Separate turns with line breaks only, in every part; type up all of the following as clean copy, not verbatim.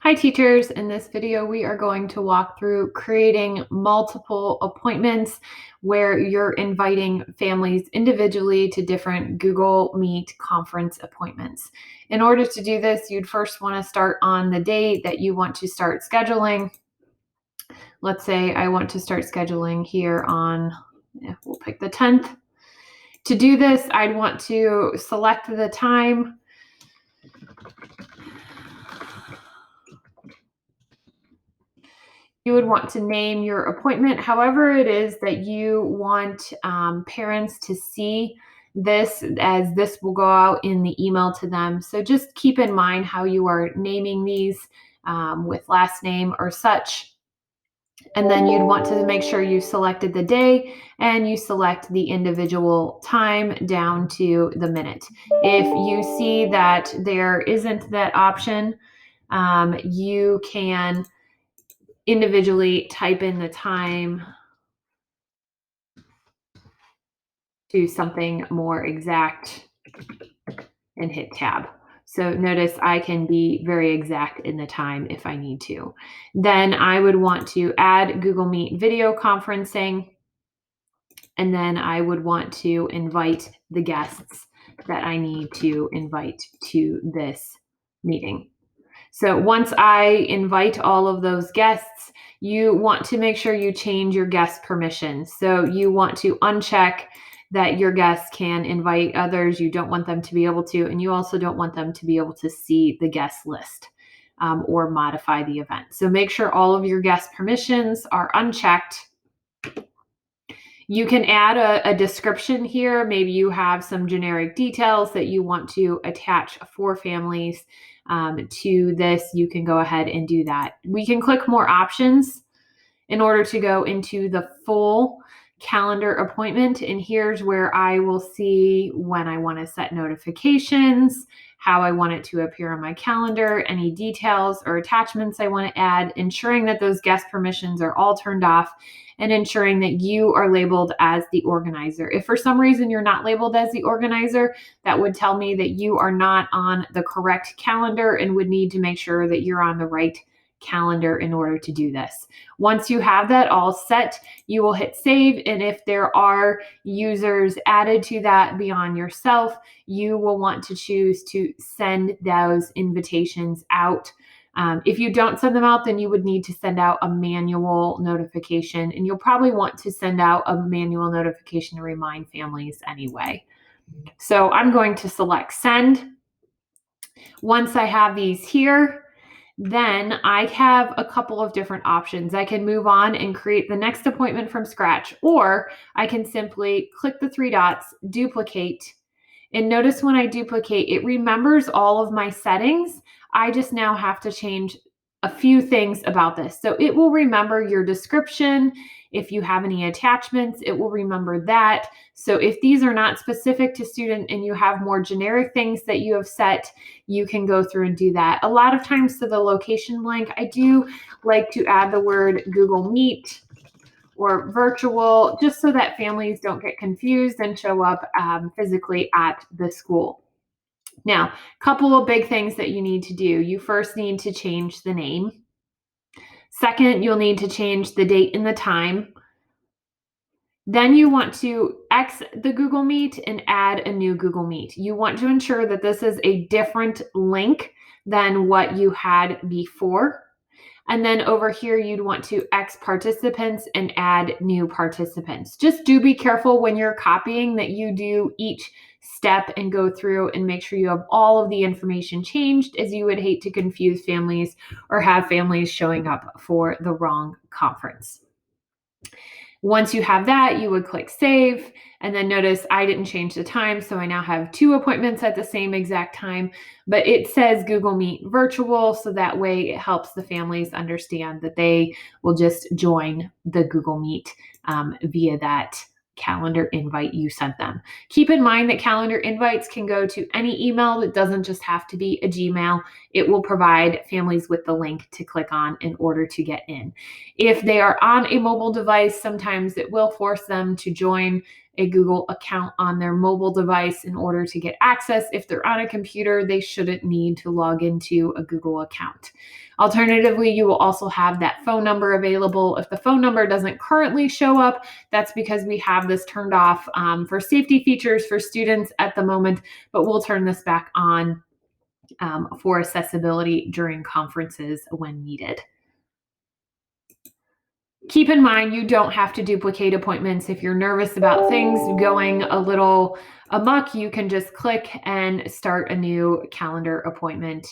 Hi teachers, in this video we are going to walk through creating multiple appointments where you're inviting families individually to different Google Meet conference appointments. In order to do this, you'd first want to start on the date that you want to start scheduling. Let's say I want to start scheduling here on, we'll pick the 10th. To do this, I'd want to select the time. You would want to name your appointment, however it is that you want parents to see this, as this will go out in the email to them. So just keep in mind how you are naming these with last name or such. And then you'd want to make sure you selected the day and you select the individual time down to the minute. If you see that there isn't that option, you can individually type in the time to something more exact and hit tab. So notice I can be very exact in the time if I need to. Then I would want to add Google Meet video conferencing, and then I would want to invite the guests that I need to invite to this meeting. So once I invite all of those guests, you want to make sure you change your guest permissions. So you want to uncheck that your guests can invite others. You don't want them to be able to, and you also don't want them to be able to see the guest list or modify the event. So make sure all of your guest permissions are unchecked. You can add a description here. Maybe you have some generic details that you want to attach for families to this. You can go ahead and do that. We can click more options in order to go into the full calendar appointment. And here's where I will see when I want to set notifications, how I want it to appear on my calendar, any details or attachments I want to add, ensuring that those guest permissions are all turned off, and ensuring that you are labeled as the organizer. If for some reason you're not labeled as the organizer, that would tell me that you are not on the correct calendar and would need to make sure that you're on the right calendar in order to do this. Once you have that all set, you will hit save. And if there are users added to that beyond yourself, you will want to choose to send those invitations out. If you don't send them out, then you would need to send out a manual notification, and you'll probably want to send out a manual notification to remind families anyway. So I'm going to select send. Once I have these here, then I have a couple of different options. I can move on and create the next appointment from scratch, or I can simply click the three dots, duplicate, and notice when I duplicate, it remembers all of my settings. I just now have to change a few things about this. So it will remember your description. If you have any attachments, it will remember that. So if these are not specific to student and you have more generic things that you have set, you can go through and do that. A lot of times to the location blank, I do like to add the word Google Meet or virtual, just so that families don't get confused and show up physically at the school. Now, a couple of big things that you need to do. You first need to change the name. Second, you'll need to change the date and the time. Then you want to exit the Google Meet and add a new Google Meet. You want to ensure that this is a different link than what you had before. And then over here, you'd want to X participants and add new participants. Just do be careful when you're copying that you do each step and go through and make sure you have all of the information changed, as you would hate to confuse families or have families showing up for the wrong conference. Once you have that, you would click save, and then notice I didn't change the time, so I now have 2 appointments at the same exact time, but it says Google Meet virtual, so that way it helps the families understand that they will just join the Google Meet via that calendar invite you sent them. Keep in mind that calendar invites can go to any email. It doesn't just have to be a Gmail. it will provide families with the link to click on in order to get in. If they are on a mobile device, sometimes it will force them to join a Google account on their mobile device in order to get access. If they're on a computer, they shouldn't need to log into a Google account. Alternatively, you will also have that phone number available. If the phone number doesn't currently show up, that's because we have this turned off for safety features for students at the moment, but we'll turn this back on for accessibility during conferences when needed. Keep in mind, you don't have to duplicate appointments. If you're nervous about things going a little amok, you can just click and start a new calendar appointment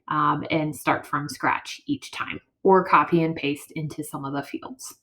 and start from scratch each time, or copy and paste into some of the fields.